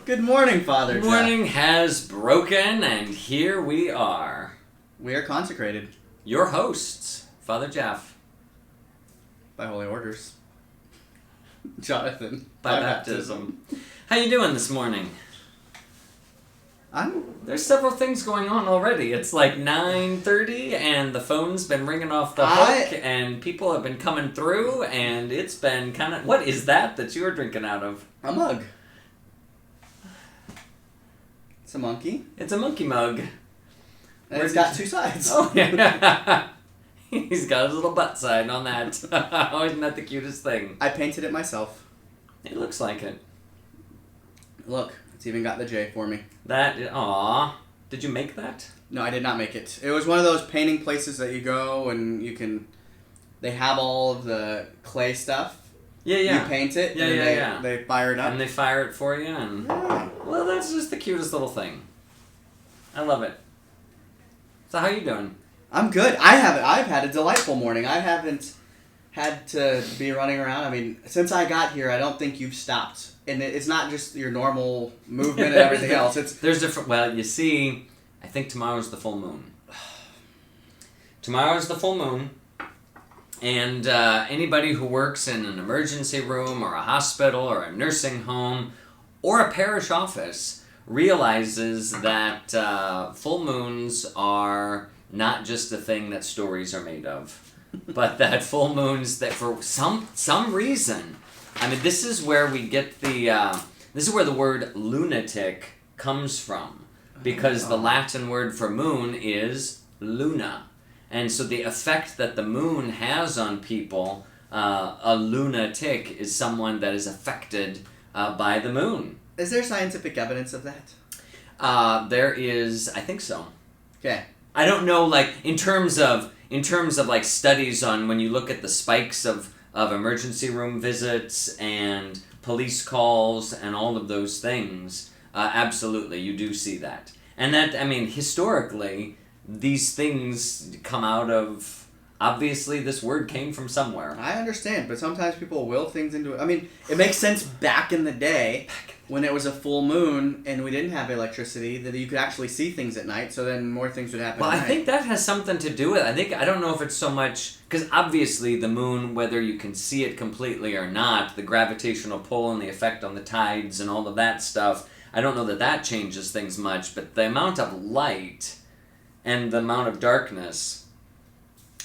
Good morning, Father Jeff. Morning has broken, and here we are. We are consecrated. Your hosts, Father Jeff. By holy orders. Jonathan. By baptism. How you doing this morning? There's several things going on already. It's like 9:30, and the phone's been ringing off the hook, and people have been coming through, and it's been kind of... What is that you're drinking out of? A mug. It's a monkey. It's a monkey mug. And it's got two sides. Oh, yeah. He's got his little butt side on that. Oh, isn't that the cutest thing? I painted it myself. It looks like it. Look, it's even got the J for me. Aw. Did you make that? No, I did not make it. It was one of those painting places that you go and you can... They have all of the clay stuff. Yeah. You paint it, and they fire it up. And they fire it for you, and... Yeah. Well, that's just the cutest little thing. I love it. So how you doing? I'm good. I've had a delightful morning. I haven't had to be running around. I mean, since I got here, I don't think you've stopped. And it's not just your normal movement and everything else. There's different... Well, you see, I think tomorrow's the full moon. Tomorrow's the full moon. And anybody who works in an emergency room or a hospital or a nursing home or a parish office realizes that full moons are not just a thing that stories are made of, but that full moons, that for some reason, I mean, this is where we get this is where the word lunatic comes from, because the Latin word for moon is luna. And so the effect that the moon has on people, a lunatic is someone that is affected by the moon. Is there scientific evidence of that? There is, I think so. Okay. I don't know, like, in terms of like studies on when you look at the spikes of emergency room visits and police calls and all of those things, absolutely, you do see that. And that, I mean, historically, these things come out of, obviously this word came from somewhere. I understand, but sometimes people will things into it. I mean, it makes sense back in the day when it was a full moon and we didn't have electricity that you could actually see things at night, so then more things would happen Well, at I night. think that has something to do with it. I don't know if it's so much, because obviously the moon, whether you can see it completely or not, the gravitational pull and the effect on the tides and all of that stuff, I don't know that changes things much, but the amount of light and the amount of darkness,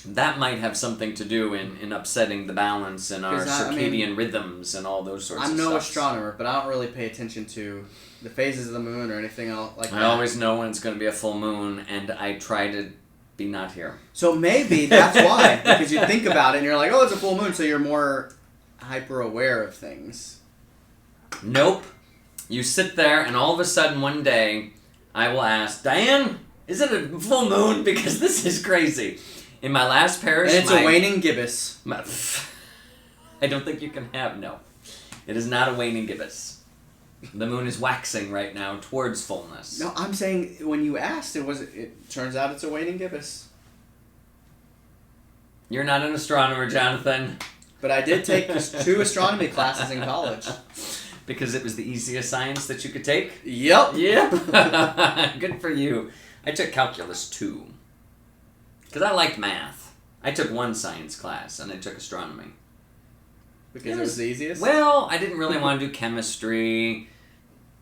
that might have something to do in upsetting the balance in our circadian rhythms and all those sorts of stuff. I'm no astronomer, but I don't really pay attention to the phases of the moon or anything else like that. I always know when it's going to be a full moon, and I try to be not here. So maybe that's why, because you think about it and you're like, oh, it's a full moon, so you're more hyper-aware of things. Nope. You sit there, and all of a sudden one day, I will ask, Diane, is it a full moon? Because this is crazy. In my last parish... And it's a waning gibbous. I don't think you can have... No. It is not a waning gibbous. The moon is waxing right now towards fullness. No, I'm saying when you asked, it turns out it's a waning gibbous. You're not an astronomer, Jonathan. But I did take 2 astronomy classes in college. Because it was the easiest science that you could take? Yep. Yeah. Good for you. I took calculus 2. Because I liked math. I took 1 science class, and I took astronomy. Because it was the easiest? Well, I didn't really want to do chemistry.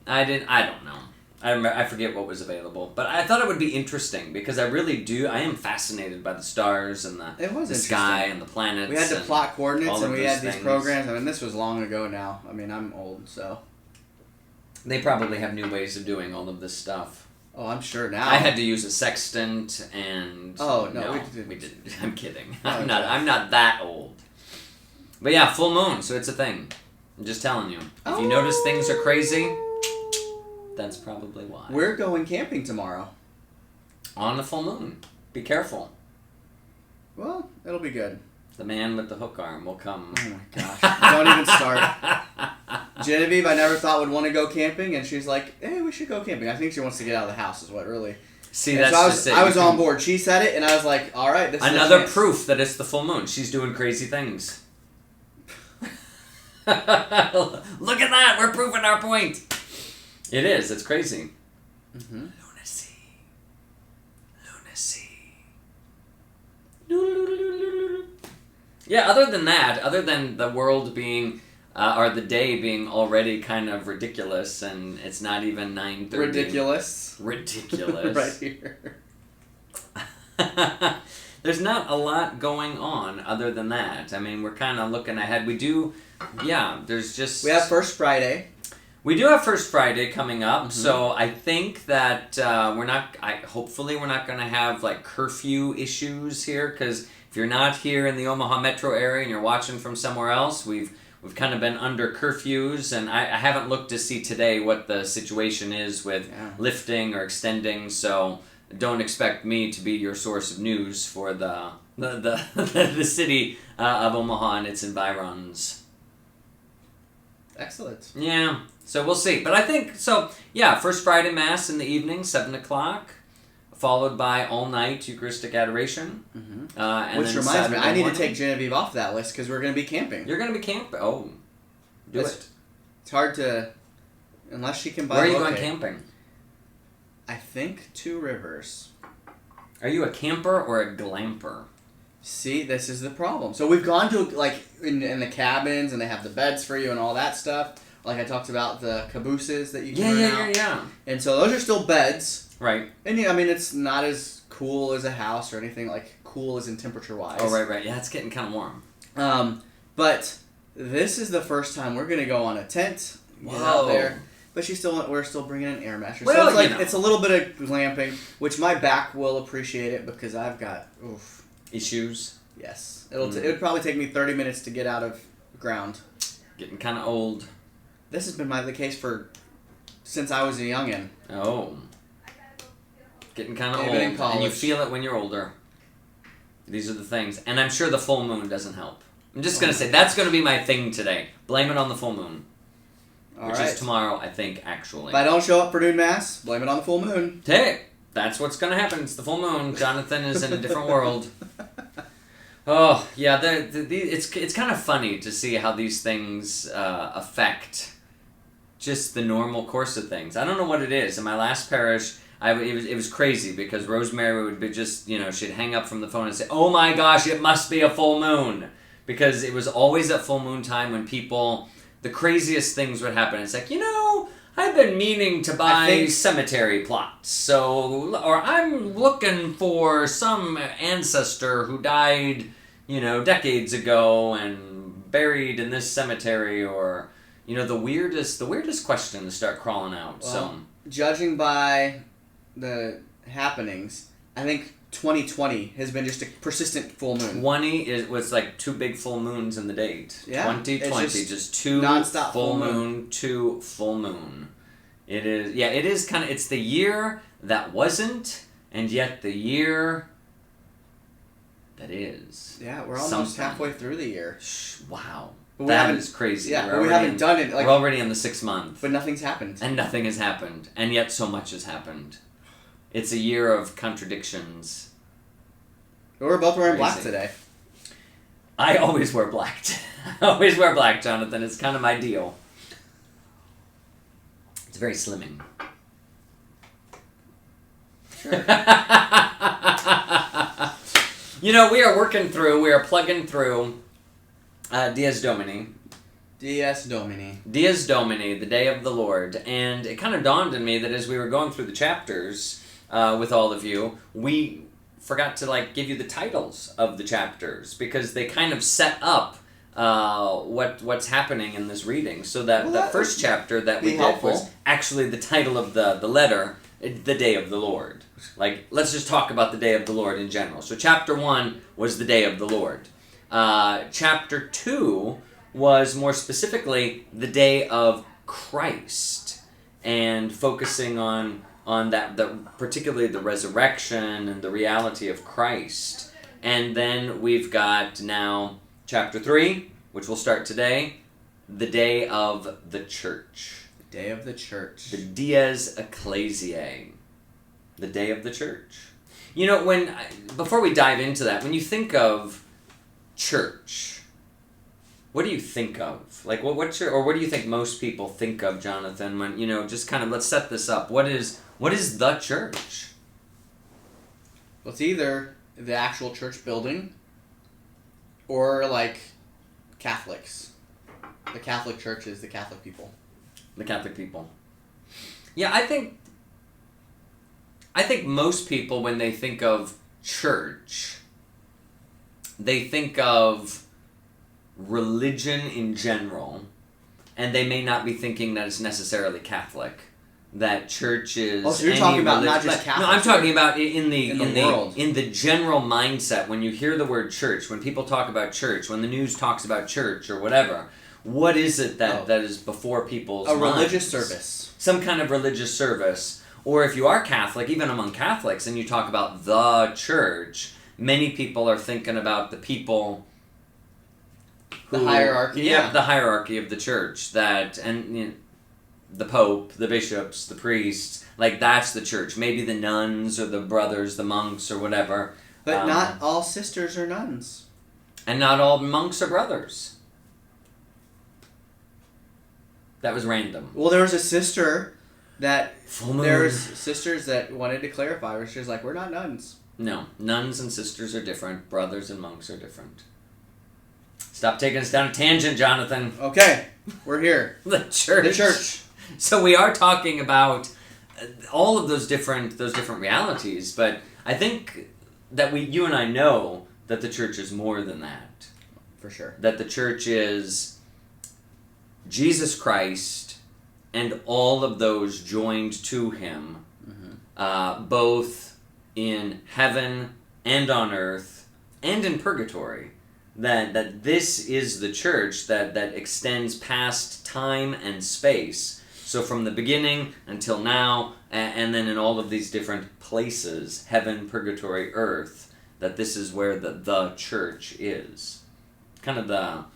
I don't know. I forget what was available. But I thought it would be interesting, because I really do. I am fascinated by the stars and the sky and the planets. We had to plot coordinates, and we had these things. programs. I mean, this was long ago now. I mean, I'm old, so. They probably have new ways of doing all of this stuff. Oh, I'm sure now. I had to use a sextant, and... Oh, no, we didn't. I'm kidding. I'm not that old. But yeah, full moon, so it's a thing. I'm just telling you. If you notice things are crazy, that's probably why. We're going camping tomorrow. On the full moon. Be careful. Well, it'll be good. The man with the hook arm will come. Oh my gosh. Don't even start. Genevieve, I never thought would want to go camping, and she's like, hey, we should go camping. I think she wants to get out of the house is what really... See, and that's so just it. I was on board. She said it, and I was like, all right, this is another proof that it's the full moon. She's doing crazy things. Look at that. We're proving our point. It is. It's crazy. Mm-hmm. Lunacy. Yeah, other than that, other than the world being, or the day being already kind of ridiculous, and it's not even 9:30. Ridiculous. Right here. There's not a lot going on other than that. I mean, we're kind of looking ahead. There's just... We have First Friday. We do have First Friday coming up, so I think that hopefully we're not going to have like curfew issues here, because if you're not here in the Omaha metro area and you're watching from somewhere else, we've kind of been under curfews, and I haven't looked to see today what the situation is with lifting or extending, so don't expect me to be your source of news for the city of Omaha and its environs. Excellent. Yeah, so we'll see. But I think, First Friday Mass in the evening, 7 o'clock, followed by all-night Eucharistic Adoration. Mm-hmm. Which reminds me, I need to take Genevieve off that list because we're going to be camping. You're going to be camping? Oh, do it. It's hard to, unless she can buy. Where are you going camping? I think Two Rivers. Are you a camper or a glamper? See, this is the problem. So we've gone to, like, in the cabins, and they have the beds for you and all that stuff. Like I talked about the cabooses that you can rent out. Yeah. And so those are still beds. Right. And, I mean, it's not as cool as a house or anything, like, cool as in temperature-wise. Oh, right. Yeah, it's getting kind of warm. But this is the first time we're going to go on a tent. Get out there. But we're still bringing an air mattress. Well, so it's a little bit of glamping, which my back will appreciate it because I've got issues. Yes, it would probably take me 30 minutes to get out of ground. Getting kind of old. This has been the case since I was a youngin. Oh, getting kind of old, in college. And you feel it when you're older. These are the things, and I'm sure the full moon doesn't help. I'm just gonna say that's gonna be my thing today. Blame it on the full moon. Which is tomorrow, I think, actually. If I don't show up for noon mass, blame it on the full moon. Hey, that's what's going to happen. It's the full moon. Jonathan is in a different world. Oh, yeah, it's kind of funny to see how these things affect just the normal course of things. I don't know what it is. In my last parish, it was crazy because Rosemary would be just, she'd hang up from the phone and say, "Oh my gosh, it must be a full moon." Because it was always at full moon time when people... The craziest things would happen. It's like, I've been meaning to buy cemetery plots. Or I'm looking for some ancestor who died, decades ago and buried in this cemetery. Or, the weirdest questions start crawling out. Well, judging by the happenings, I think 2020 has been just a persistent full moon. 20 was like 2 big full moons in the date. Yeah, 2020, just 2 nonstop full moon, 2 full moon. It is kind of, it's the year that wasn't, and yet the year that is. Yeah, we're almost halfway through the year. Wow. That is crazy. Yeah, but we haven't done it. We're already in the 6th month. But nothing's happened. And nothing has happened. And yet so much has happened. It's a year of contradictions. We're both wearing black today. I always wear black. I always wear black, Jonathan. It's kind of my deal. It's very slimming. Sure. We are plugging through Dies Domini. Dies Domini. Dies Domini, the Day of the Lord. And it kind of dawned on me that as we were going through the chapters with all of you, we forgot to give you the titles of the chapters because they kind of set up what's happening in this reading. So that first chapter that we did was actually the title of the letter, the Day of the Lord. Let's just talk about the Day of the Lord in general. So chapter 1 was the Day of the Lord. Chapter 2 was more specifically the Day of Christ, and focusing on that, particularly the resurrection and the reality of Christ. And then we've got now chapter 3, which will start today, the Day of the Church. The Day of the Church. The Dies Ecclesiae. The Day of the Church. Before we dive into that, when you think of church, what do you think of? Like, what's your, or what do you think most people think of, Jonathan, when, just kind of, let's set this up. What is the church? Well, it's either the actual church building or, like, Catholics. The Catholic Church is the Catholic people. The Catholic people. Yeah, I think most people, when they think of church, they think of religion in general, and they may not be thinking that it's necessarily Catholic. That church is. Oh, so you're talking about not just Catholic. No, I'm talking about in the world. In the general mindset. When you hear the word church, when people talk about church, when the news talks about church or whatever, what is it that is before people's minds? Religious service. Some kind of religious service. Or if you are Catholic, even among Catholics, and you talk about the church, many people are thinking about the people. The hierarchy. Yeah, the hierarchy of the church. The Pope, the bishops, the priests, like that's the church. Maybe the nuns or the brothers, the monks or whatever. But not all sisters are nuns. And not all monks are brothers. That was random. Well, there was a sister that... Full moon. There was sisters that wanted to clarify, where she was like, we're not nuns. No, nuns and sisters are different. Brothers and monks are different. Stop taking us down a tangent, Jonathan. Okay, we're here. The church. The church. So we are talking about all of those different realities, but I think that you and I know that the church is more than that. For sure. That the church is Jesus Christ and all of those joined to him, both in heaven and on earth and in purgatory. That this is the church that extends past time and space. So from the beginning until now, and then in all of these different places, heaven, purgatory, earth, that this is where the church is. Kind of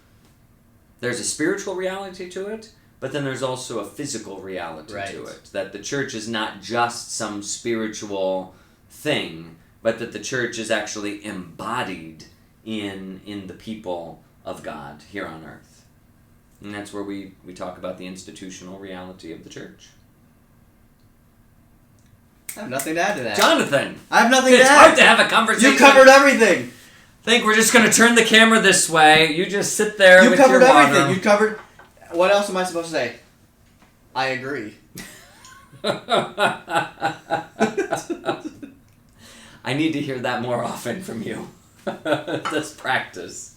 there's a spiritual reality to it, but then there's also a physical reality to it. That the church is not just some spiritual thing, but that the church is actually embodied in the people of God here on earth. And that's where we talk about the institutional reality of the church. I have nothing to add to that. Jonathan! I have nothing to add. It's hard to have a conversation. You covered everything. I think we're just going to turn the camera this way. You just sit there with your water. You covered everything. You covered... What else am I supposed to say? I agree. I need to hear that more often from you. Let's practice.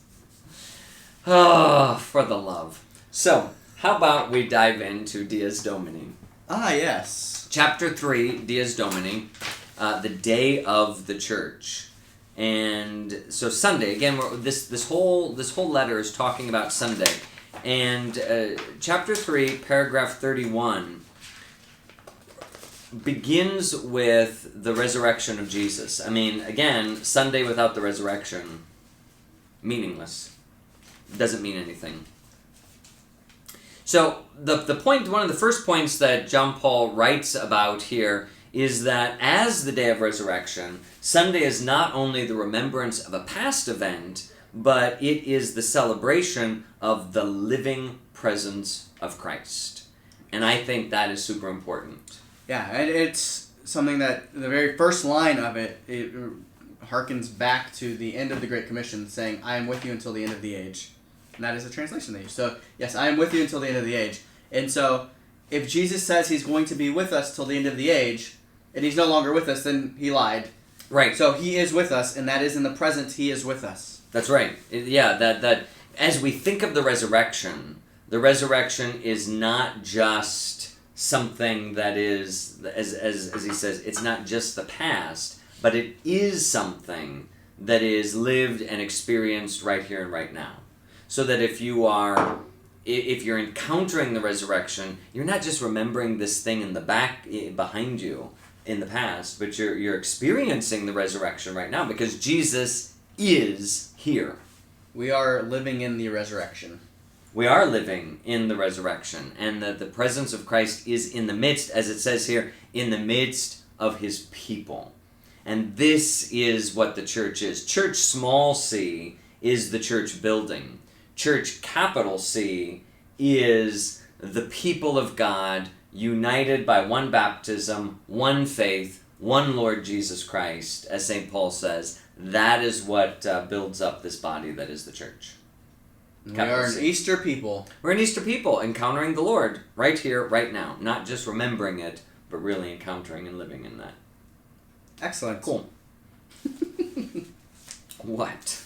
Oh, for the love. So, how about we dive into Dies Domini? Ah, yes. Chapter 3, Dies Domini, the day of the church. And so Sunday, again, this whole letter is talking about Sunday. And chapter 3, paragraph 31, begins with the resurrection of Jesus. I mean, again, Sunday without the resurrection, meaningless. Doesn't mean anything. So the point, one of the first points that John Paul writes about here is that as the day of resurrection, Sunday is not only the remembrance of a past event, but it is the celebration of the living presence of Christ. And I think that is super important. Yeah, and it's something that the very first line of it harkens back to the end of the Great Commission, saying, I am with you until the end of the age. And that is the translation they use. So, yes, I am with you until the end of the age. And so, if Jesus says he's going to be with us till the end of the age, and he's no longer with us, then he lied. Right. So, he is with us, and that is in the present, he is with us. That's right. Yeah, that as we think of the resurrection is not just something that is, as he says, it's not just the past, but it is something that is lived and experienced right here and right now. So that if you're encountering the resurrection, you're not just remembering this thing in the back, behind you, in the past, but you're experiencing the resurrection right now because Jesus is here. We are living in the resurrection. We are living in the resurrection, and that the presence of Christ is in the midst, as it says here, in the midst of his people. And this is what the church is. Church small c is the church building. church, capital C, is the people of God united by one baptism, one faith, one Lord Jesus Christ, as St. Paul says. That is what builds up this body that is the church. We are an Easter people. We're an Easter people, encountering the Lord right here, right now. Not just remembering it, but really encountering and living in that. Excellent. Cool. What?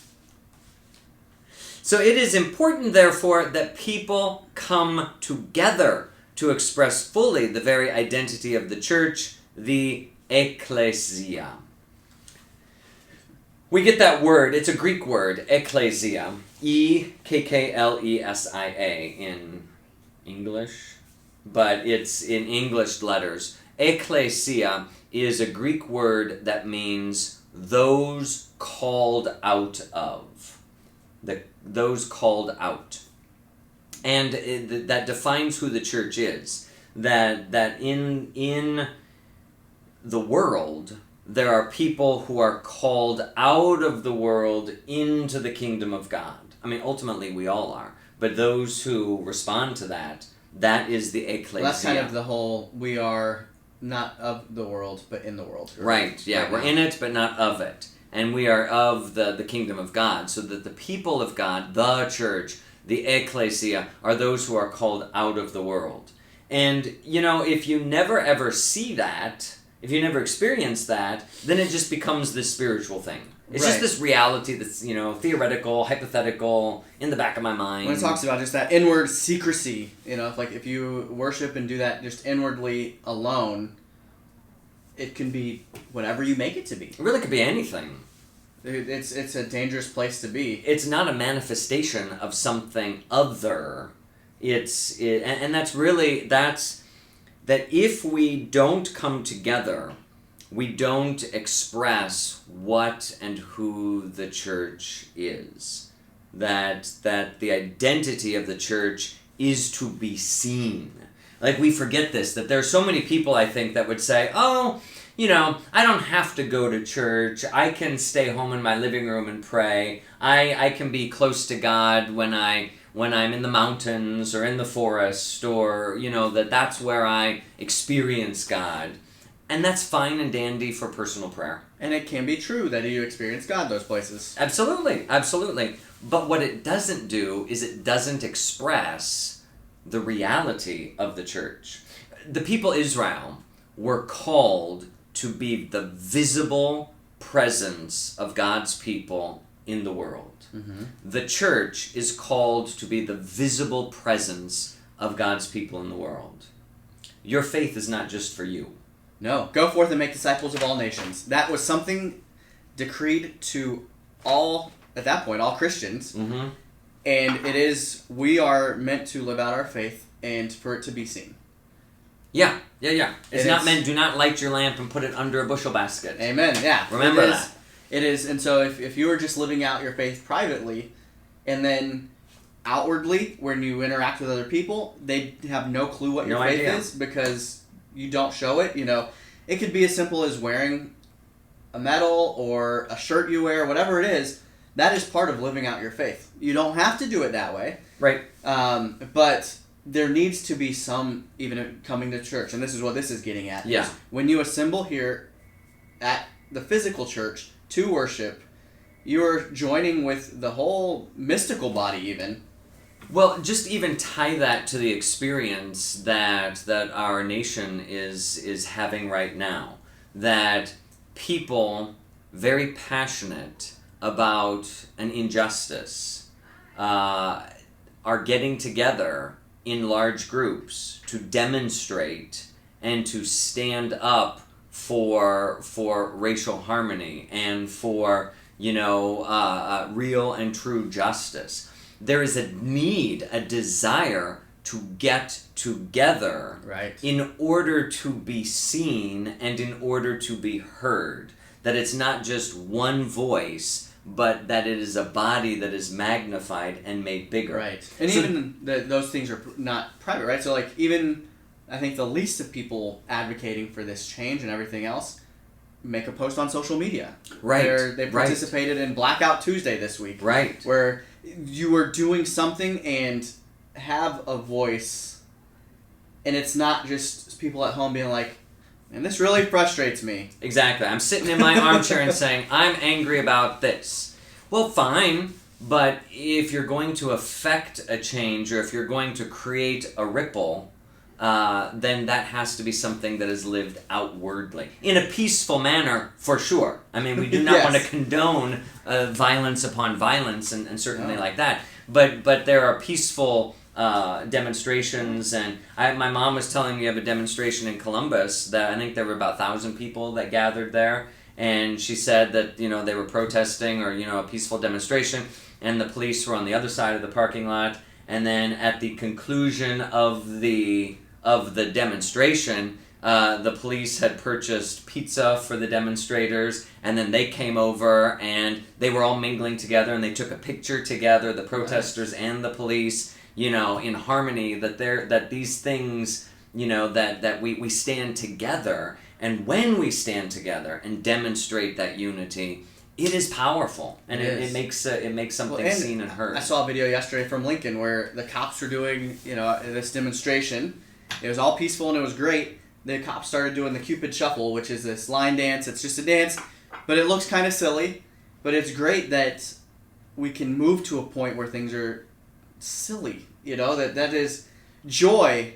So it is important, therefore, that people come together to express fully the very identity of the church, the ecclesia. We get that word, it's a Greek word, ecclesia, E-K-K-L-E-S-I-A in English, but it's in English letters. Ecclesia is a Greek word that means those called out of. Those called out. And that defines who the church is. That in the world, there are people who are called out of the world into the kingdom of God. I mean, ultimately we all are. But those who respond to that is the ecclesia. Well, that's kind of the whole, we are not of the world, but in the world. Right, yeah. Right, we're in it, but not of it. And we are of the kingdom of God. So that the people of God, the church, the ecclesia, are those who are called out of the world. And, if you never ever see that, if you never experience that, then it just becomes this spiritual thing. It's just this reality that's, theoretical, hypothetical, in the back of my mind. When it talks about just that inward secrecy, if you worship and do that just inwardly alone, it can be whatever you make it to be. It really could be anything. It's a dangerous place to be. It's not a manifestation of something other. And that's that if we don't come together, we don't express what and who the church is. That the identity of the church is to be seen. Like, we forget this, that there are so many people, I think, that would say, I don't have to go to church. I can stay home in my living room and pray. I can be close to God when I'm in the mountains or in the forest, or, that's where I experience God. And that's fine and dandy for personal prayer. And it can be true that you experience God those places. Absolutely, absolutely. But what it doesn't do is it doesn't express the reality of the church. The people Israel were called to be the visible presence of God's people in the world. Mm-hmm. The church is called to be the visible presence of God's people in the world. Your faith is not just for you. No. Go forth and make disciples of all nations. That was something decreed to all, at that point, all Christians. Mm-hmm. And we are meant to live out our faith and for it to be seen. Yeah. It's not meant, do not light your lamp and put it under a bushel basket. Amen, yeah. Remember that. It is, and so if you are just living out your faith privately, and then outwardly, when you interact with other people, they have no clue what your faith is because you don't show it. It could be as simple as wearing a medal or a shirt you wear, whatever it is. That is part of living out your faith. You don't have to do it that way. Right. But there needs to be some, even coming to church, and this is what this is getting at. Yeah. When you assemble here at the physical church to worship, you're joining with the whole mystical body even. Well, just even tie that to the experience that our nation is having right now. That people, very passionate about an injustice, are getting together in large groups to demonstrate and to stand up for racial harmony and for real and true justice. There is a need, a desire to get together, right, in order to be seen and in order to be heard. That it's not just one voice, but that it is a body that is magnified and made bigger. Right. And so, even those things are not private, right? So, even, I think the least of people advocating for this change and everything else make a post on social media. Right. They participated in Blackout Tuesday this week. Right. Where you are doing something and have a voice, and it's not just people at home being like, "Man, this really frustrates me." Exactly. I'm sitting in my armchair and saying, I'm angry about this. Well, fine, but if you're going to affect a change, or if you're going to create a ripple, then that has to be something that is lived outwardly. In a peaceful manner, for sure. I mean, we do not Yes. want to condone violence upon violence, and certainly like that. But there are peaceful demonstrations, and my mom was telling me of a demonstration in Columbus that I think there were about 1,000 people that gathered there, and she said that they were protesting, or a peaceful demonstration, and the police were on the other side of the parking lot, and then at the conclusion of the demonstration, the police had purchased pizza for the demonstrators, and then they came over and they were all mingling together, and they took a picture together, the protesters and the police, in harmony, that these things, that we stand together, and when we stand together and demonstrate that unity, it is powerful, and it makes something seen and heard. I saw a video yesterday from Lincoln where the cops were doing this demonstration. It was all peaceful and it was great. The cops started doing the Cupid Shuffle, which is this line dance. It's just a dance, but it looks kind of silly. But it's great that we can move to a point where things are silly. That is, joy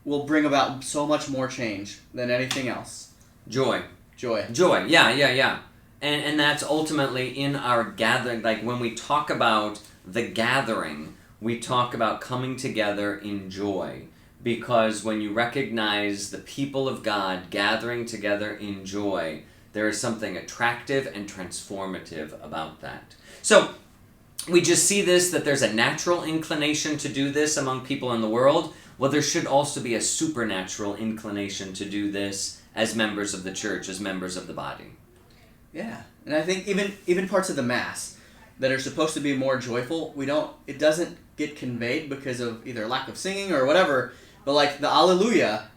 will bring about so much more change than anything else. Joy. Yeah. And that's ultimately in our gathering. Like when we talk about the gathering, we talk about coming together in joy. Because when you recognize the people of God gathering together in joy, there is something attractive and transformative about that. So we just see this, that there's a natural inclination to do this among people in the world. Well, there should also be a supernatural inclination to do this as members of the church, as members of the body. Yeah, and I think even parts of the Mass that are supposed to be more joyful, it doesn't get conveyed because of either lack of singing or whatever. But like the Alleluia,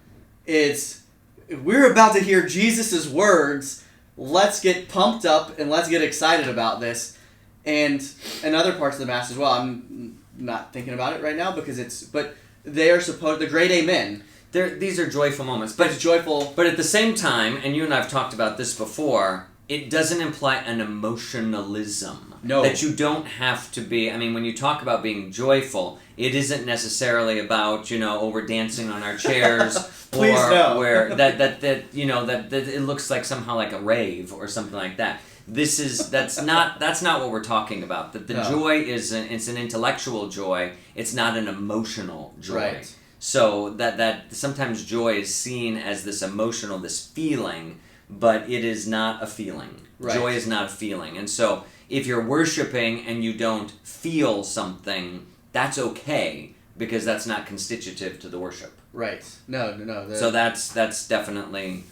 we're about to hear Jesus' words. Let's get pumped up and let's get excited about this. And other parts of the Mass as well. I'm not thinking about it right now but they are the great Amen. These are joyful moments, but it's joyful. But at the same time, and you and I have talked about this before, it doesn't imply an emotionalism. No. That you don't have to be. I mean, when you talk about being joyful, it isn't necessarily about we're dancing on our chairs, Please or no. where that it looks like somehow like a rave or something like that. That's not what we're talking about. That the joy it's an intellectual joy. It's not an emotional joy. Right. So that sometimes joy is seen as this emotional, this feeling, but it is not a feeling. Right. Joy is not a feeling. And so if you're worshiping and you don't feel something, that's okay, because that's not constitutive to the worship. Right. No. So that's definitely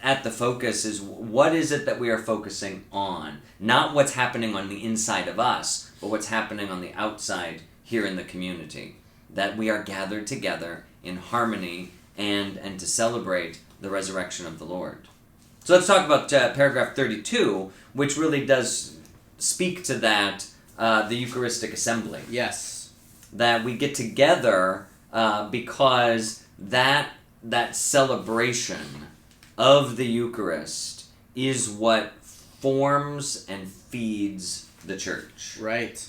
at the focus is what is it that we are focusing on? Not what's happening on the inside of us, but what's happening on the outside here in the community. That we are gathered together in harmony and to celebrate the resurrection of the Lord. So let's talk about paragraph 32, which really does speak to that, the Eucharistic assembly. Yes. That we get together because that celebration of the Eucharist is what forms and feeds the church. Right.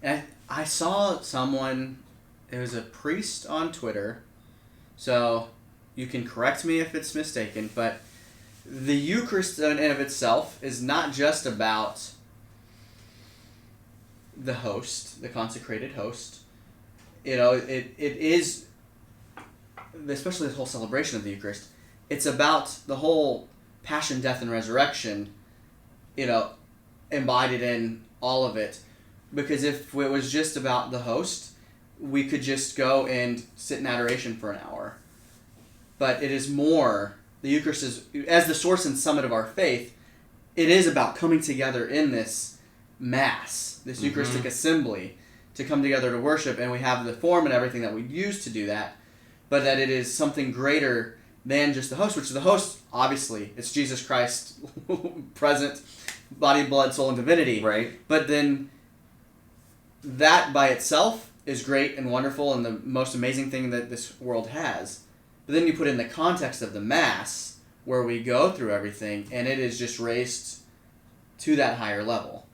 And I saw someone, it was a priest on Twitter, so you can correct me if it's mistaken, but the Eucharist in and of itself is not just about the host, the consecrated host. It is, especially the whole celebration of the Eucharist, it's about the whole passion, death, and resurrection, embodied in all of it. Because if it was just about the host, we could just go and sit in adoration for an hour. But it is more, the Eucharist is, as the source and summit of our faith, it is about coming together in this Mass, this Eucharistic assembly, to come together to worship, and we have the form and everything that we use to do that, but that it is something greater than just the host, which the host, obviously, it's Jesus Christ present, body, blood, soul, and divinity. Right. But then that by itself is great and wonderful and the most amazing thing that this world has. But then you put in the context of the Mass, where we go through everything, and it is just raised to that higher level.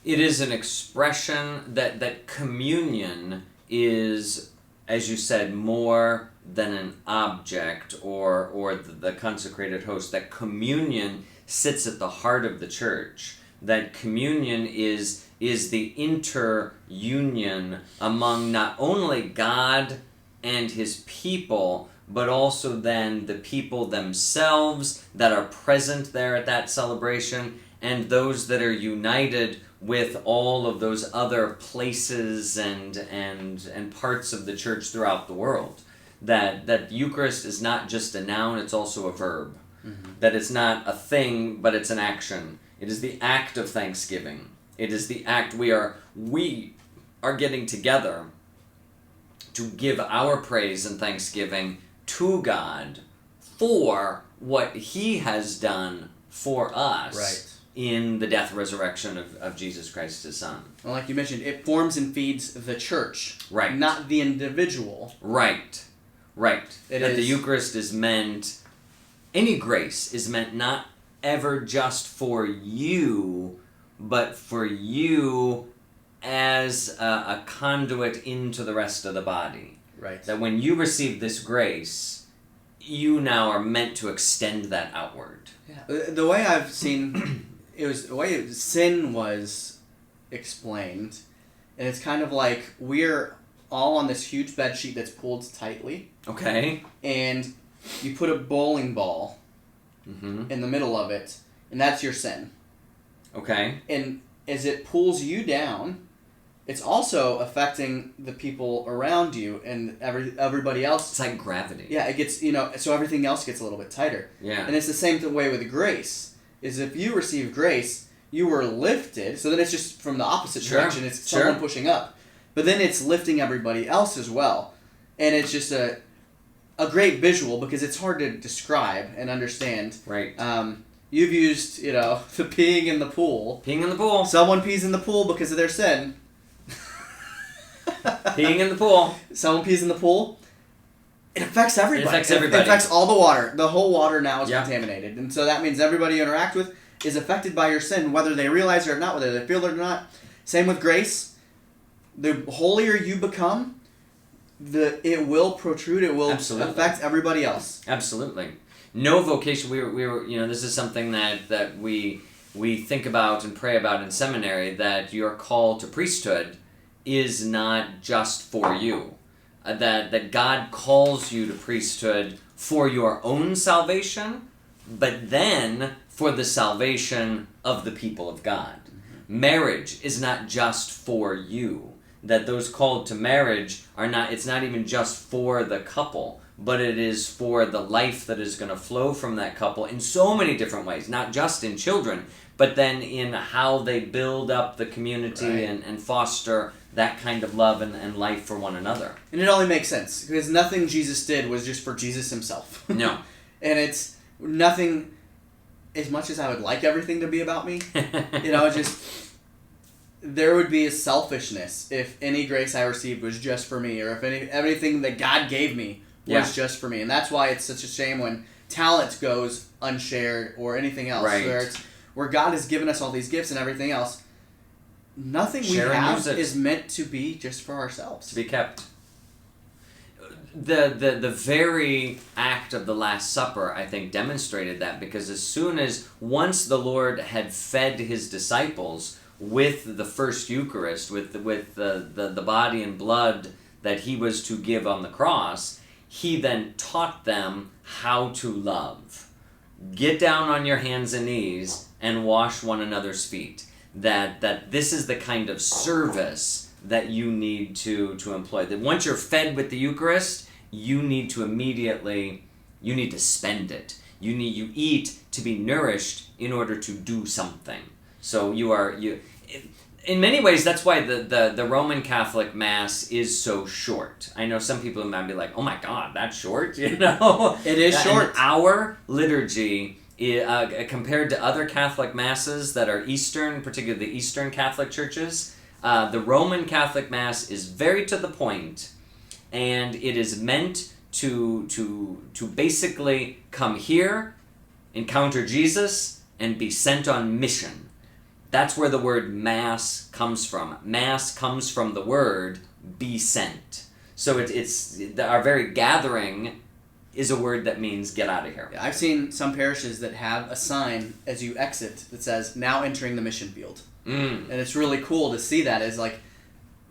It is an expression that communion is, as you said, more than an object or the consecrated host. That communion sits at the heart of the church. That communion is the interunion among not only God and his people, but also then the people themselves that are present there at that celebration, and those that are united with all of those other places and parts of the church throughout the world. That Eucharist is not just a noun, it's also a verb. Mm-hmm. That it's not a thing, but it's an action. It is the act of thanksgiving. It is the act we are getting together to give our praise and thanksgiving to God for what he has done for us. Right. In the death, resurrection of Jesus Christ, his Son. Well, like you mentioned, it forms and feeds the church. Right. Not the individual. Right. The Eucharist is meant, any grace is meant not ever just for you, but for you as a conduit into the rest of the body. Right. That when you receive this grace, you now are meant to extend that outward. Yeah. The way I've seen... It was the way sin was explained, and it's kind of like we're all on this huge bed sheet that's pulled tightly. Okay. And you put a bowling ball in the middle of it, and that's your sin. Okay. And as it pulls you down, it's also affecting the people around you and everybody else. It's like gravity. Yeah, it gets, so everything else gets a little bit tighter. Yeah. And it's the same way with grace. Is if you receive grace, you were lifted, so then it's just from the opposite direction. It's someone pushing up. But then it's lifting everybody else as well. And it's just a great visual because it's hard to describe and understand. Right. You've used, the peeing in the pool. Peeing in the pool. Someone pees in the pool because of their sin. Peeing in the pool. Someone pees in the pool. It affects everybody. It affects everybody. It affects all the water. The whole water now is contaminated. And so that means everybody you interact with is affected by your sin, whether they realize it or not, whether they feel it or not. Same with grace. The holier you become, it will protrude. It will affect everybody else. Absolutely. No vocation. We were. This is something that we think about and pray about in seminary. That your call to priesthood is not just for you. That God calls you to priesthood for your own salvation, but then for the salvation of the people of God. Mm-hmm. Marriage is not just for you. That those called to marriage it's not even just for the couple, but it is for the life that is going to flow from that couple in so many different ways, not just in children, but then in how they build up the community and foster that kind of love and life for one another. And it only makes sense, because nothing Jesus did was just for Jesus himself. No. And it's nothing, as much as I would like everything to be about me, there would be a selfishness if any grace I received was just for me, or if everything that God gave me was just for me. And that's why it's such a shame when talent goes unshared or anything else. Right. Where God has given us all these gifts and everything else, nothing we have is meant to be just for ourselves. To be kept. The very act of the Last Supper, I think, demonstrated that, because once the Lord had fed his disciples with the first Eucharist, with the body and blood that he was to give on the cross, he then taught them how to love. Get down on your hands and knees and wash one another's feet. That this is the kind of service that you need to employ. That once you're fed with the Eucharist, you need to spend it. You eat to be nourished in order to do something. So in many ways, that's why the Roman Catholic Mass is so short. I know some people might be like, oh my God, that's short, It is short. And our liturgy compared to other Catholic Masses that are Eastern, particularly the Eastern Catholic churches, the Roman Catholic Mass is very to the point, and it is meant to basically come here, encounter Jesus, and be sent on mission. That's where the word Mass comes from. Mass comes from the word be sent. So it's our very gathering is a word that means get out of here. Yeah, I've seen some parishes that have a sign as you exit that says, now entering the mission field. And it's really cool to see that as like,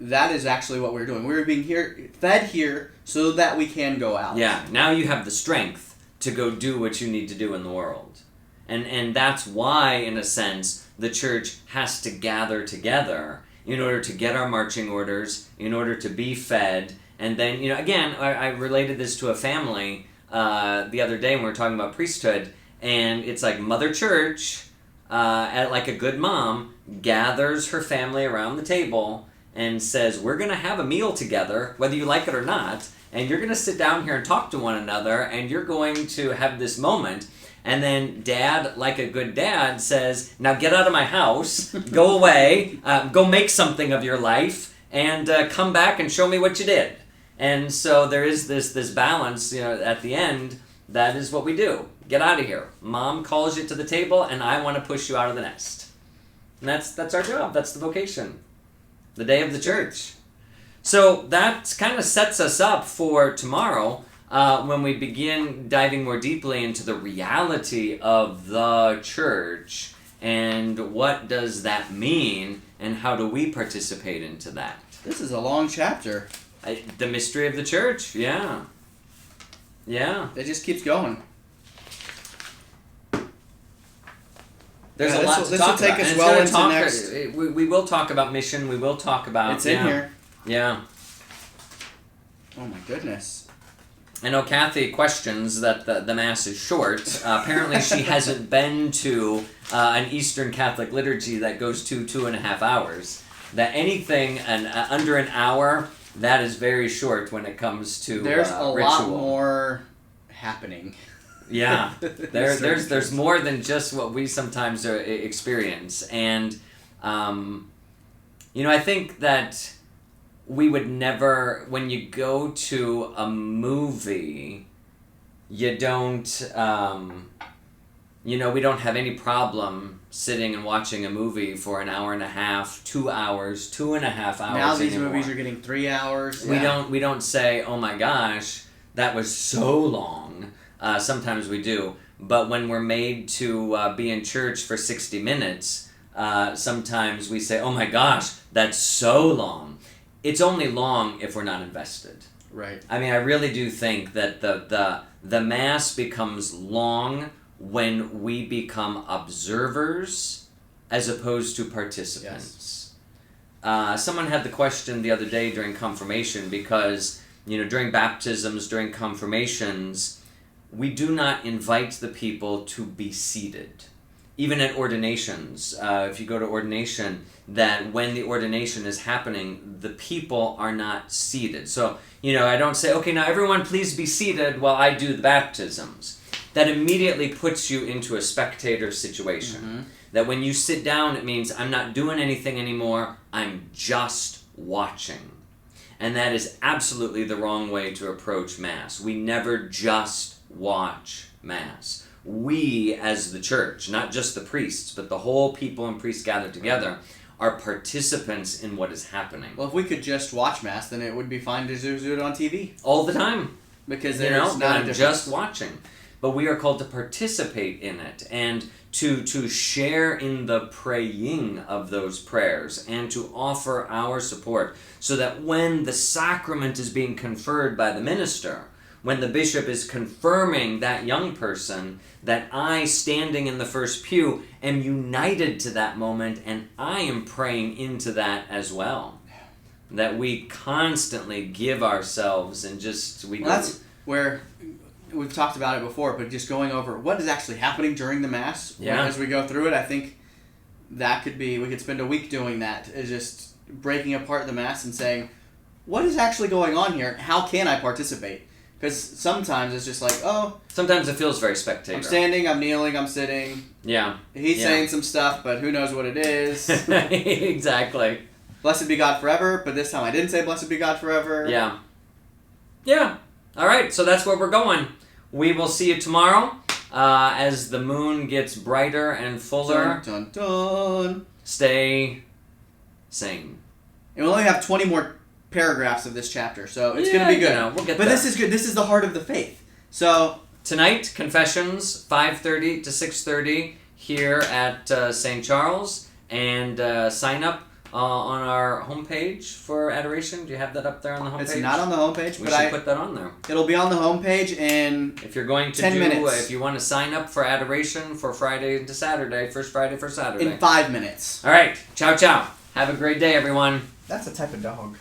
that is actually what we're doing. We're being fed here so that we can go out. Yeah, now you have the strength to go do what you need to do in the world. And that's why, in a sense, the church has to gather together in order to get our marching orders, in order to be fed. And then, again, I related this to a family the other day when we were talking about priesthood, and it's like Mother Church, like a good mom, gathers her family around the table and says, we're going to have a meal together, whether you like it or not, and you're going to sit down here and talk to one another, and you're going to have this moment. And then Dad, like a good dad, says, now get out of my house, go away, go make something of your life, and come back and show me what you did. And so there is this balance, at the end, that is what we do. Get out of here. Mom calls you to the table, and I want to push you out of the nest. And that's our job. That's the vocation. The day of the church. So that kind of sets us up for tomorrow, when we begin diving more deeply into the reality of the church and what does that mean and how do we participate into that. This is a long chapter. The mystery of the church, yeah. Yeah. It just keeps going. There's a lot to talk about. This will take us well into next. We will talk about mission. We will talk about... It's in here. Yeah. Oh my goodness. I know Kathy questions that the Mass is short. Apparently she hasn't been to an Eastern Catholic liturgy that goes 2.5 hours. That anything under an hour, that is very short when it comes to There's a ritual. lot more happening. Yeah, there's more than just what we sometimes experience. And, I think that we would never, when you go to a movie, you don't, we don't have any problem sitting and watching a movie for an hour and a half, 2 hours, 2.5 hours Now these anymore. movies are getting 3 hours. We don't say, oh my gosh, that was so long. Sometimes we do. But when we're made to be in church for 60 minutes, sometimes we say, oh my gosh, that's so long. It's only long if we're not invested. Right. I mean, I really do think that the Mass becomes long when we become observers as opposed to participants. Yes. Someone had the question the other day during confirmation because, during baptisms, during confirmations, we do not invite the people to be seated. Even at ordinations, if you go to ordination, that when the ordination is happening, the people are not seated. So, I don't say, okay, now everyone please be seated while I do the baptisms. That immediately puts you into a spectator situation. Mm-hmm. That when you sit down, it means I'm not doing anything anymore, I'm just watching. And that is absolutely the wrong way to approach Mass. We never just watch Mass. We, as the church, not just the priests, but the whole people and priests gathered together, are participants in what is happening. Well, if we could just watch Mass, then it would be fine to do it on TV. All the time. Because there's not a just watching. But we are called to participate in it and to share in the praying of those prayers and to offer our support so that when the sacrament is being conferred by the minister, when the bishop is confirming that young person, that I, standing in the first pew, am united to that moment and I am praying into that as well. That we constantly give ourselves and just... That's where... We've talked about it before, but just going over what is actually happening during the Mass as we go through it, I think that could be... We could spend a week doing that, is just breaking apart the Mass and saying, what is actually going on here? How can I participate? Because sometimes it's just like, oh, Sometimes it feels very spectator. I'm standing, I'm kneeling, I'm sitting. Yeah. He's saying some stuff, but who knows what it is. Exactly. Blessed be God forever, but this time I didn't say blessed be God forever. Yeah. Yeah. All right, so that's where we're going. We will see you tomorrow as the moon gets brighter and fuller. Dun, dun, dun. Stay sane. And we only have 20 more paragraphs of this chapter, so it's going to be good. We'll get but there. this is good. This is the heart of the faith. So tonight, confessions, 5:30 to 6:30 here at St. Charles, and sign up on our homepage for adoration. Do you have that up there on the homepage? It's not on the homepage, we but should put that on there. It'll be on the homepage in If you're going to 10 minutes. If you want to sign up for adoration for Friday to Saturday, First Friday for Saturday. in 5 minutes. All right, ciao ciao. Have a great day, everyone. That's a type of dog.